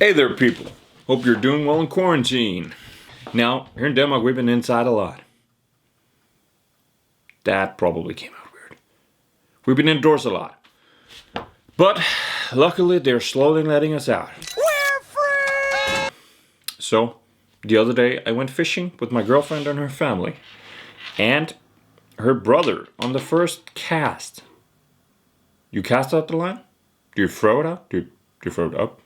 Hey there, people. Hope you're doing well in quarantine. Now, here in Denmark, we've been inside a lot. That probably came out weird. We've been indoors a lot. But luckily, they're slowly letting us out. We're free! So, the other day, I went fishing with my girlfriend and her family. And her brother on the first cast. You cast out the line? Do you throw it out? Do you throw it up?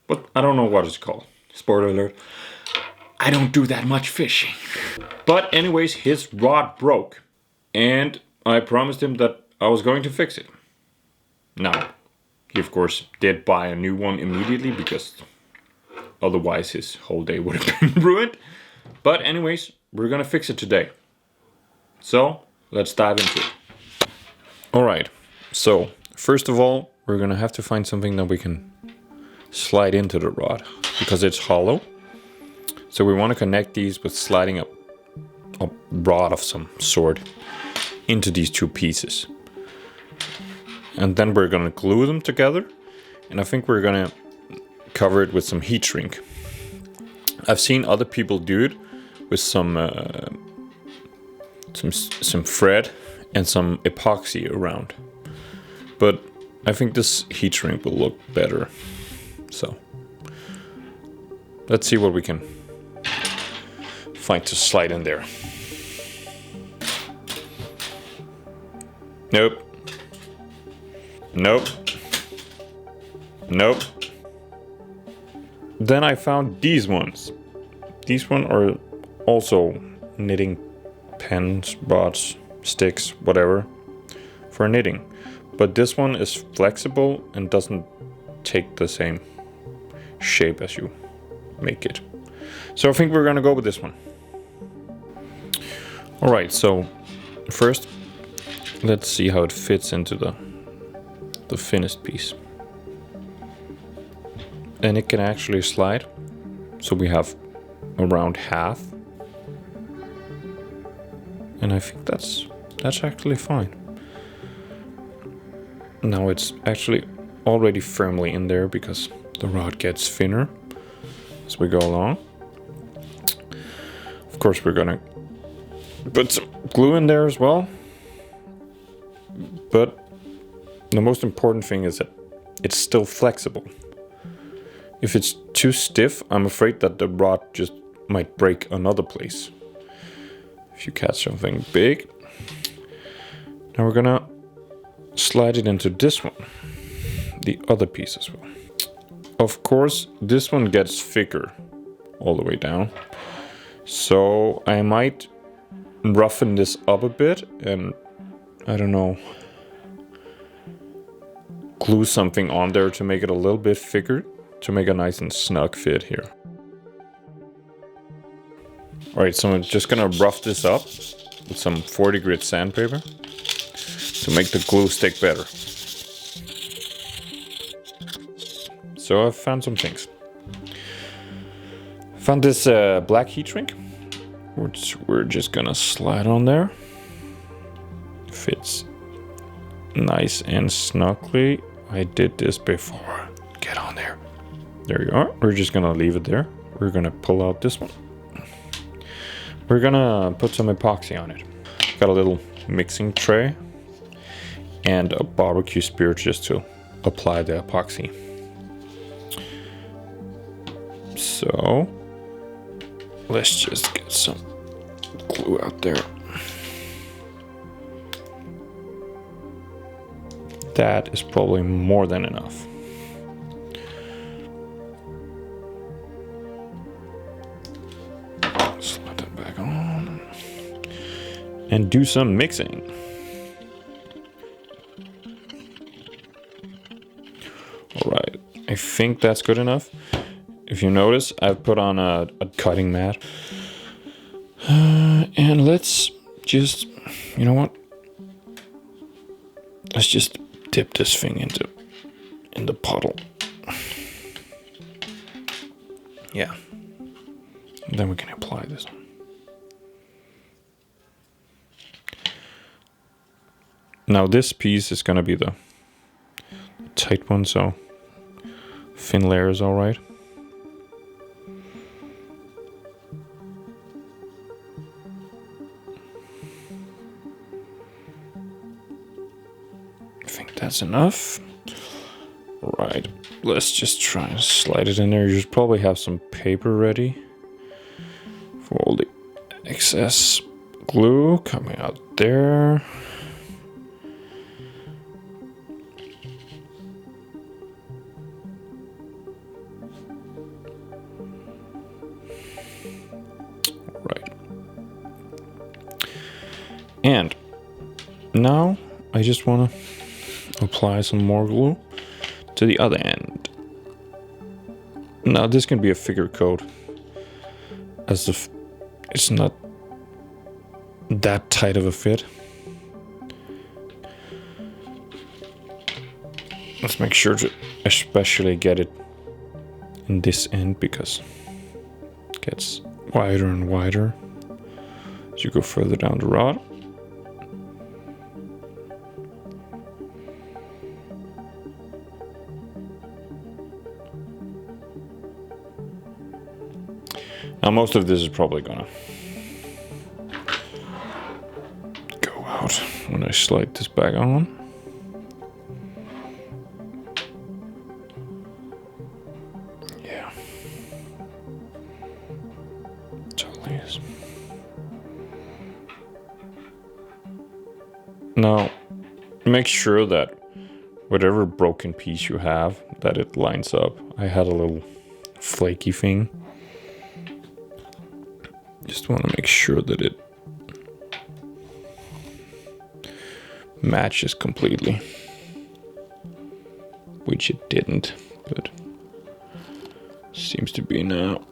But I don't know what it's called. Spoiler alert. I don't do that much fishing. But anyways, his rod broke. And I promised him that I was going to fix it. Now, he of course did buy a new one immediately because otherwise his whole day would have been ruined. But anyways, we're gonna fix it today. So, let's dive into it. Alright, so first of all, we're gonna have to find something that we can slide into the rod because it's hollow. So we want to connect these with sliding a rod of some sort into these two pieces. And then we're going to glue them together. And I think we're going to cover it with some heat shrink. I've seen other people do it with some thread and some epoxy around. But I think this heat shrink will look better. So, let's see what we can find to slide in there. Nope. Nope. Nope. Then I found these ones. These ones are also knitting pens, rods, sticks, whatever, for knitting. But this one is flexible and doesn't take the same shape as you make it. So I think we're gonna go with this one. Alright, so first let's see how it fits into the finished piece. And it can actually slide. So we have around half. And I think that's actually fine. Now it's actually already firmly in there because the rod gets thinner as we go along. Of course, we're gonna put some glue in there as well. But the most important thing is that it's still flexible. If it's too stiff, I'm afraid that the rod just might break another place. If you catch something big. Now we're gonna slide it into this one, the other piece as well. Of course, this one gets thicker all the way down. So I might roughen this up a bit and, I don't know, glue something on there to make it a little bit thicker, to make a nice and snug fit here. Alright, so I'm just gonna rough this up with some 40 grit sandpaper to make the glue stick better. So I found some things. Found this black heat shrink, which we're just gonna slide on there. Fits nice and snugly. I did this before. Get on there. There you are. We're just gonna leave it there. We're gonna pull out this one. We're gonna put some epoxy on it. Got a little mixing tray and a barbecue spear just to apply the epoxy. So let's just get some glue out there. That is probably more than enough. Slide that back on and do some mixing. All right, I think that's good enough. If you notice, I've put on a cutting mat. And let's just, you know what? Let's just dip this thing in the puddle. Yeah. And then we can apply this. Now this piece is gonna be the tight one, so thin layer is all right. I think that's enough. Right, let's just try and slide it in there. You should probably have some paper ready for all the excess glue coming out there. Right. And now I just want to apply some more glue to the other end. Now this can be a figure coat, as if it's not that tight of a fit. Let's make sure to especially get it in this end, because it gets wider and wider as you go further down the rod. Now most of this is probably gonna go out when I slide this back on. Yeah. Totally is. Now, make sure that whatever broken piece you have, that it lines up. I had a little flaky thing. Just want to make sure that it matches completely, which it didn't, but seems to be now.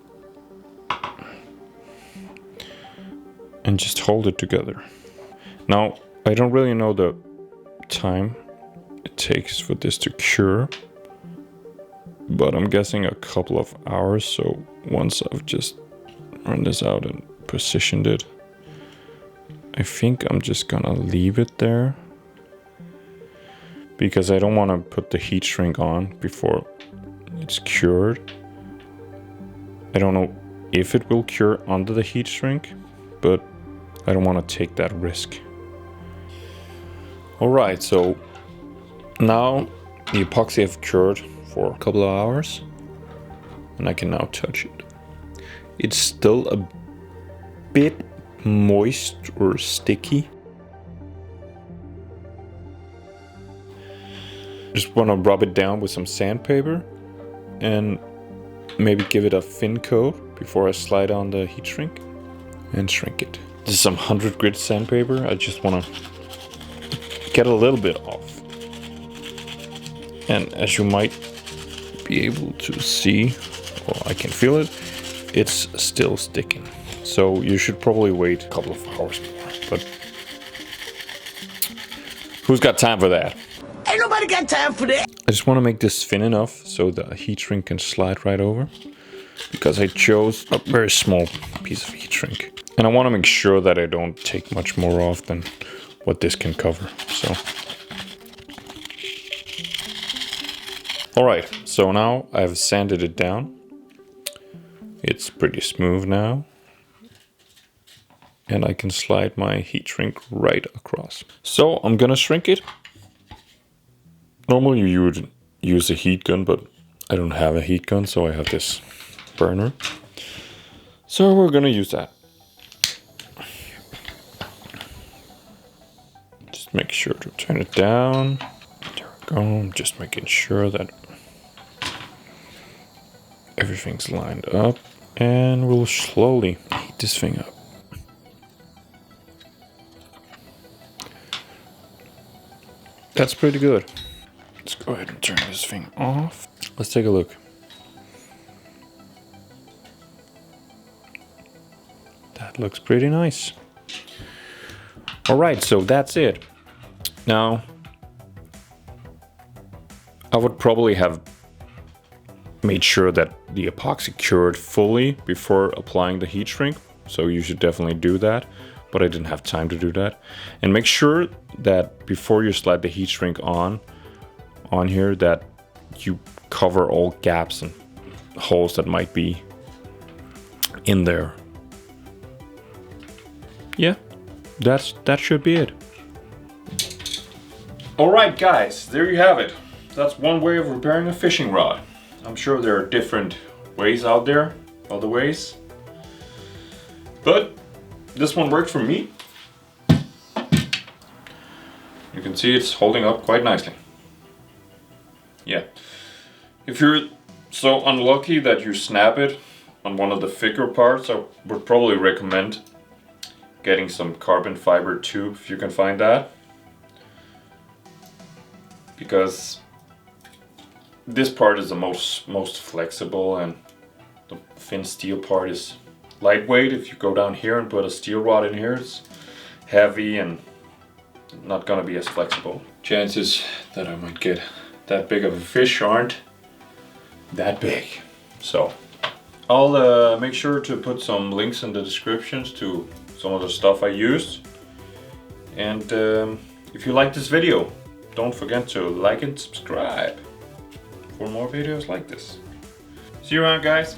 And just hold it together. Now, I don't really know the time it takes for this to cure, but I'm guessing a couple of hours. So once I've just run this out and positioned it, I think I'm just gonna leave it there, because I don't want to put the heat shrink on before it's cured. I don't know if it will cure under the heat shrink, but I don't want to take that risk. Alright, so now the epoxy have cured for a couple of hours, and I can now touch it. It's still a bit moist or sticky. Just want to rub it down with some sandpaper and maybe give it a thin coat before I slide on the heat shrink and shrink it. This is some 100 grit sandpaper. I just want to get a little bit off. And as you might be able to see, or I can feel it, it's still sticking. So you should probably wait a couple of hours more, but who's got time for that? Ain't nobody got time for that. I just want to make this thin enough so the heat shrink can slide right over, because I chose a very small piece of heat shrink. And I want to make sure that I don't take much more off than what this can cover. So, alright, so now I've sanded it down. It's pretty smooth now. And I can slide my heat shrink right across. So I'm gonna shrink it. Normally you would use a heat gun, but I don't have a heat gun, so I have this burner. So we're gonna use that. Just make sure to turn it down. There we go. I'm just making sure that everything's lined up, and we'll slowly heat this thing up. That's pretty good. Let's go ahead and turn this thing off. Let's take a look. That looks pretty nice. Alright, so that's it. Now, I would probably have made sure that the epoxy cured fully before applying the heat shrink. So you should definitely do that. But I didn't have time to do that. And make sure that before you slide the heat shrink on here, that you cover all gaps and holes that might be in there. Yeah, that should be it. Alright guys, there you have it. That's one way of repairing a fishing rod. I'm sure there are different ways out there, other ways. But this one worked for me. You can see it's holding up quite nicely. Yeah. If you're so unlucky that you snap it on one of the thicker parts, I would probably recommend getting some carbon fiber tube if you can find that. Because this part is the most flexible, and the thin steel part is lightweight. If you go down here and put a steel rod in here, it's heavy and not gonna be as flexible. Chances that I might get that big of a fish aren't that big. So I'll make sure to put some links in the descriptions to some of the stuff I used. And if you like this video, don't forget to like and subscribe for more videos like this. See you around, guys.